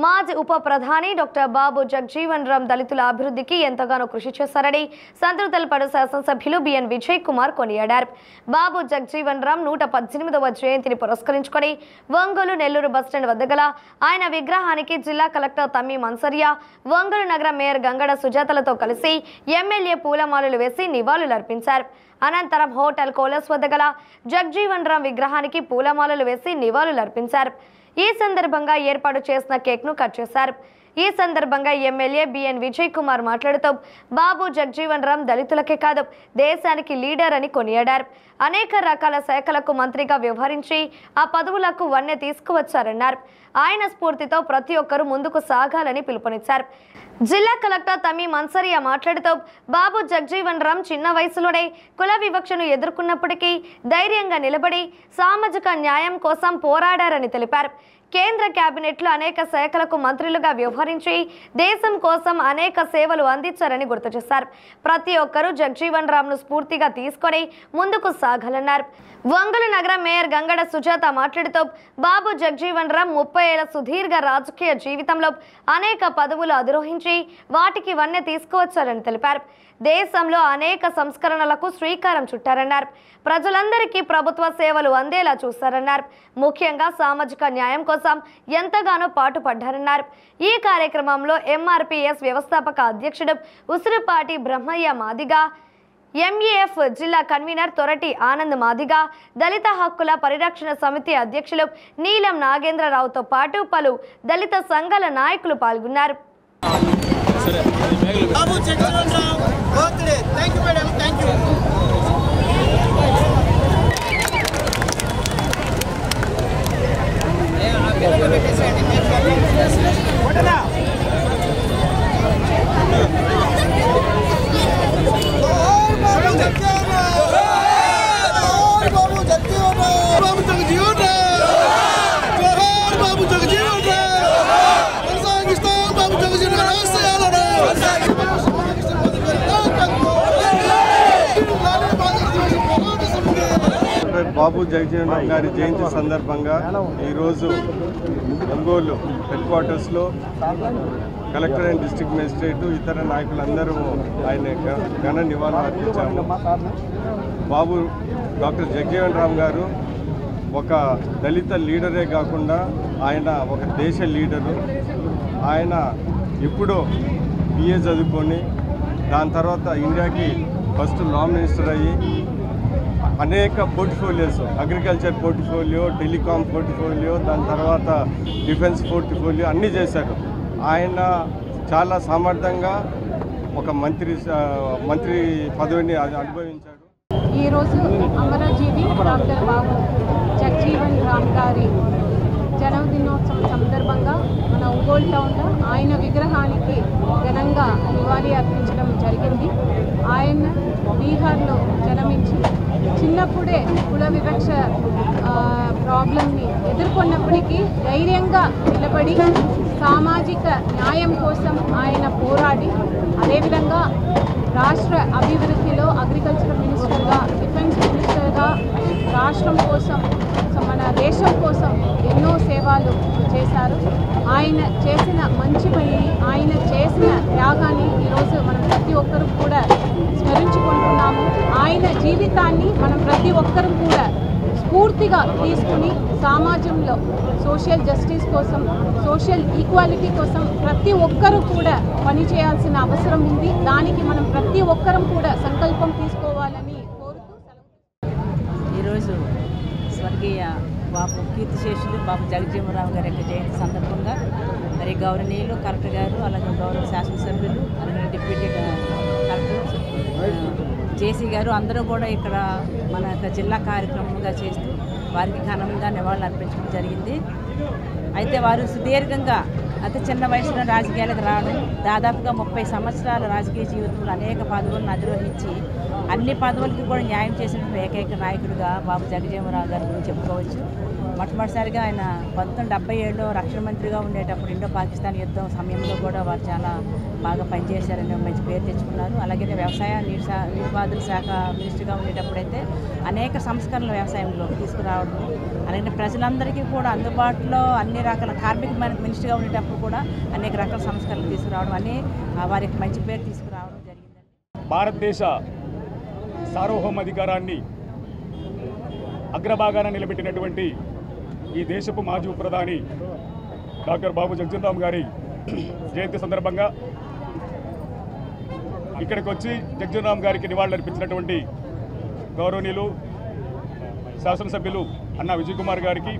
మాజీ ఉప ప్రధాని డాక్టర్ బాబు జగజీవన్ రామ్ దళితుల అభివృద్ధికి ఎంతగానో కృషి చేశారని సంతృతలపడు శాసనసభ్యులు బిఎన్ విజయ్ కుమార్ కొనియాడారు. బాబు జగజీవన్ రామ్ 118వ జయంతిని పురస్కరించుకొని ఒంగోలు నెల్లూరు బస్టాండ్ వద్ద గల ఆయన విగ్రహానికి జిల్లా కలెక్టర్ తమ్మి మన్సరియా, ఒంగోలు నగర మేయర్ గంగడ సుజాతలతో కలిసి ఎమ్మెల్యే పూలమాలలు వేసి నివాళులర్పించారు. అనంతరం హోటల్ కోలస్ వద్ద గల జగజీవన్ రామ్ విగ్రహానికి పూలమాలలు వేసి నివాళులర్పించారు. ఈ సందర్భంగా ఏర్పాటు చేసిన కేక్ను కట్ చేశారు. ఈ సందర్భంగా ఎమ్మెల్యే బిఎన్ విజయ్ కుమార్ మాట్లాడుతూ బాబు జగజీవన్ రామ్ దళితులకే కాదు దేశానికి లీడర్ అని కొనియాడారు. అనేక రకాల శాఖలకు మంత్రిగా వ్యవహరించి ఆ పదవులకు వన్నె తీసుకువచ్చారన్నారు. ఆయన స్ఫూర్తితో ప్రతి ఒక్కరూ ముందుకు సాగాలని పిలుపునిచ్చారు. జిల్లా కలెక్టర్ తమ్మి మన్సరియా మాట్లాడుతూ బాబు జగజీవన్ రామ్ చిన్న వయసులోనే కుల వివక్షను ఎదుర్కొన్నప్పటికీ ధైర్యంగా నిలబడి సామాజిక న్యాయం కోసం పోరాడారని తెలిపారు. కేంద్ర కేబినెట్లో అనేక శాఖలకు మంత్రులుగా వ్యవహరించి దేశం కోసం అనేక సేవలు అందించారని గుర్తు చేశారు. ప్రతి ఒక్కరూ జగజీవన్ రామ్ను స్ఫూర్తిగా తీసుకొని ముందుకు సాగాలన్నారు. ఒంగోలు నగర మేయర్ గంగడ సుజాత మాట్లాడుతూ బాబు జగజీవన్ రామ్ 30 ఏళ్ల సుదీర్ఘ రాజకీయ జీవితంలో అనేక పదవులు అధిరోహించి వాటికి వన్నె తీసుకువచ్చారని తెలిపారు. దేశంలో అనేక సంస్కరణలకు శ్రీకారం చుట్టారన్నారు. ప్రజలందరికీ ప్రభుత్వ సేవలు అందేలా చూశారన్నారు. ముఖ్యంగా సామాజిక న్యాయం కోసం ఎంతగానో పాటుపడ్డారన్నారు. ఈ కార్యక్రమంలో ఎంఆర్పీఎస్ వ్యవస్థాపక అధ్యక్షుడు ఉసిరిపాటి బ్రహ్మయ్య మాదిగా, ఎంఈఎఫ్ జిల్లా కన్వీనర్ తొరటి ఆనంద్ మాదిగా, దళిత హక్కుల పరిరక్షణ సమితి అధ్యక్షులు నీలం నాగేంద్రరావుతో పాటు పలు దళిత సంఘాల నాయకులు పాల్గొన్నారు. బాబు జగజీవన్ రామ్ గారి జయంతి సందర్భంగా ఈరోజు ఒంగోలు హెడ్ క్వార్టర్స్లో కలెక్టర్ అండ్ డిస్ట్రిక్ట్ మేజిస్ట్రేట్ ఇతర నాయకులందరూ ఆయన ఘన నివాళులు అర్పించాము. బాబు డాక్టర్ జగజీవన్ రామ్ గారు ఒక దళిత లీడరే కాకుండా ఆయన ఒక దేశ లీడరు. ఆయన ఎప్పుడో బిఏ చదువుకొని దాని తర్వాత ఇండియాకి ఫస్ట్ లా మినిస్టర్ అయ్యి అనేక portfolios, agriculture portfolio, telecom portfolio, దాని తర్వాత డిఫెన్స్ పోర్ట్ఫోలియో అన్నీ చేశారు. ఆయన చాలా సమర్థంగా ఒక మంత్రి పదవిని అనుభవించాడు. ఈరోజు అమరజీవి డాక్టర్ బాబు జగజీవన్ రామ్ గారి జన్మదినోత్సవం సందర్భంగా మన ఒంగోలు టౌన్లో ఆయన విగ్రహానికి ఘనంగా నివాళి అర్పించడం జరిగింది. ఆయన బీహార్లో జన్మించి చిన్నప్పుడే కుల వివక్ష ప్రాబ్లంని ఎదుర్కొన్నప్పటికీ ధైర్యంగా నిలబడి సామాజిక న్యాయం కోసం ఆయన పోరాడి, అదేవిధంగా రాష్ట్ర అభివృద్ధిలో అగ్రికల్చర్ మినిస్టర్గా, డిఫెన్స్ మినిస్టర్గా రాష్ట్రం కోసం, మన దేశం కోసం ఎన్నో సేవలు చేశారు. ఆయన చేసిన మంచి పనిని, ఆయన చేసిన త్యాగాన్ని ఈరోజు మనం ప్రతి ఒక్కరూ కూడా స్మరించుకుంటున్నాము. ఆయన జీవితాన్ని మనం ప్రతి ఒక్కరూ కూడా స్ఫూర్తిగా తీసుకుని సమాజంలో సోషల్ జస్టిస్ కోసం, సోషల్ ఈక్వాలిటీ కోసం ప్రతి ఒక్కరూ కూడా పనిచేయాల్సిన అవసరం ఉంది. దానికి మనం ప్రతి ఒక్కరం కూడా సంకల్పం తీసుకోవాలని కోరుతూ ఈరోజు స్వర్గీయ బాబు కీర్తిశేషులు బాబు జగజీవన్ రామ్ గారి యొక్క జయంతి సందర్భంగా మరి గౌరవనీయులు కలెక్టర్ గారు, అలాగే గౌరవ శాసనసభ్యులు, అలాగే డిప్యూటీ కలెక్టర్ జేసీ గారు అందరూ కూడా ఇక్కడ మన జిల్లా కార్యక్రమంగా చేస్తూ వారికి ఘనంగా నివాళులు అర్పించడం జరిగింది. అయితే వారు సుదీర్ఘంగా అతి చిన్న వయసులో రాజకీయాలకు రావడం, దాదాపుగా 30 సంవత్సరాల రాజకీయ జీవితంలో అనేక పదవులను అధిరోహించి అన్ని పదవులకి కూడా న్యాయం చేసిన ఏకైక నాయకుడిగా బాబు జగజీవన్ రామ్ గారి గురించి చెప్పుకోవచ్చు. మొట్టమొదటిసారిగా ఆయన 1977లో రక్షణ మంత్రిగా ఉండేటప్పుడు ఇండో పాకిస్తాన్ యుద్ధం సమయంలో కూడా వారు చాలా బాగా పనిచేశారని మంచి పేరు తెచ్చుకున్నారు. అలాగే వ్యవసాయ నీటిపారుదల శాఖ మినిస్టర్గా ఉండేటప్పుడైతే అనేక సంస్కరణలు వ్యవసాయంలో తీసుకురావడం, అలాగే ప్రజలందరికీ కూడా అందుబాటులో అన్ని రకాల కార్మిక మినిస్టర్గా ఉండేటప్పుడు కూడా అనేక రకాల సంస్కరణలు తీసుకురావడం అని వారికి మంచి పేరు తీసుకురావడం జరిగిందండి. భారతదేశ సార్వభౌమాధికారాన్ని అగ్రభాగాన నిలబెట్టినటువంటి ఈ దేశపు మాజీ ప్రధాని డాక్టర్ బాబు జగ్జీవన్ రామ్ గారి జయంతి సందర్భంగా ఇక్కడికి వచ్చి జగ్జీవన్ రామ్ గారికి నివాళులర్పించినటువంటి గౌరవనీయులు శాసనసభ్యులు అన్నా విజయ్ కుమార్ గారికి,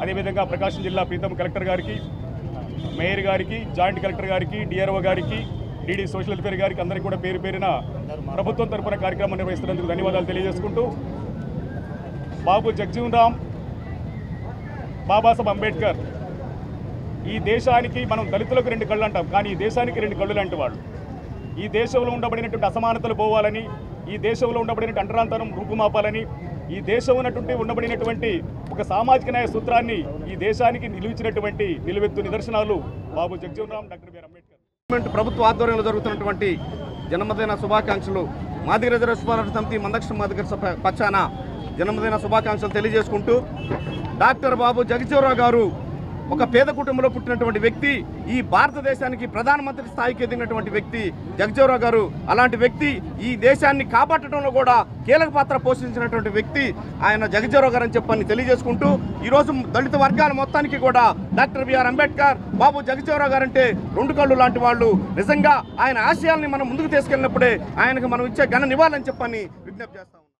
అదేవిధంగా ప్రకాశం జిల్లా ప్రీతం కలెక్టర్ గారికి, మేయర్ గారికి, జాయింట్ కలెక్టర్ గారికి, డిఆర్ఓ గారికి, డీడీ సోషల్ వెల్ఫేర్ గారికి అందరికీ కూడా పేరు పేరున ప్రభుత్వం తరపున కార్యక్రమం నిర్వహిస్తున్నందుకు ధన్యవాదాలు తెలియజేసుకుంటూ, బాబు జగ్జీవన్ రామ్, బాబాసాహెబ్ అంబేద్కర్ ఈ దేశానికి మనం దళితులకు 2 కళ్ళు అంటాం, కానీ ఈ దేశానికి 2 కళ్ళు లాంటి వాళ్ళు. ఈ దేశంలో ఉండబడినటువంటి అసమానతలు పోవాలని, ఈ దేశంలో ఉండబడినటువంటి అంటరాంతరం రూపుమాపాలని, ఈ దేశం ఉండబడినటువంటి ఒక సామాజిక న్యాయ సూత్రాన్ని ఈ దేశానికి నిలిచినటువంటి నిలువెత్తు నిదర్శనాలు బాబు జగ్జీవన్ రామ్, డాక్టర్ బిఆర్ అంబేద్కర్. ప్రభుత్వ ఆధ్వర్యంలో జరుగుతున్నటువంటి జన్మదిన శుభాకాంక్షలు మాదిగ రిజర్వేషన్ పోరాట సమితి మందకృష్ణ మాదిగ పక్షాన జన్మదిన శుభాకాంక్షలు తెలియజేసుకుంటూ, డాక్టర్ బాబు జగ్జీవన్ రామ్ గారు ఒక పేద కుటుంబంలో పుట్టినటువంటి వ్యక్తి, ఈ భారతదేశానికి ప్రధానమంత్రి స్థాయికి ఎదిగినటువంటి వ్యక్తి జగ్జీవన్ రామ్ గారు. అలాంటి వ్యక్తి ఈ దేశాన్ని కాపాడటంలో కూడా కీలక పాత్ర పోషించినటువంటి వ్యక్తి ఆయన జగ్జీవన్ రామ్ గారు అని చెప్పని తెలియజేసుకుంటూ, ఈరోజు దళిత వర్గాల మొత్తానికి కూడా డాక్టర్ బిఆర్ అంబేద్కర్, బాబు జగ్జీవన్ రామ్ గారు అంటే 2 కళ్ళు లాంటి వాళ్ళు. నిజంగా ఆయన ఆశయాల్ని మనం ముందుకు తీసుకెళ్ళినప్పుడే ఆయనకు మనం ఇచ్చే ఘన నివాళులని చెప్పని విజ్ఞప్తి చేస్తాం.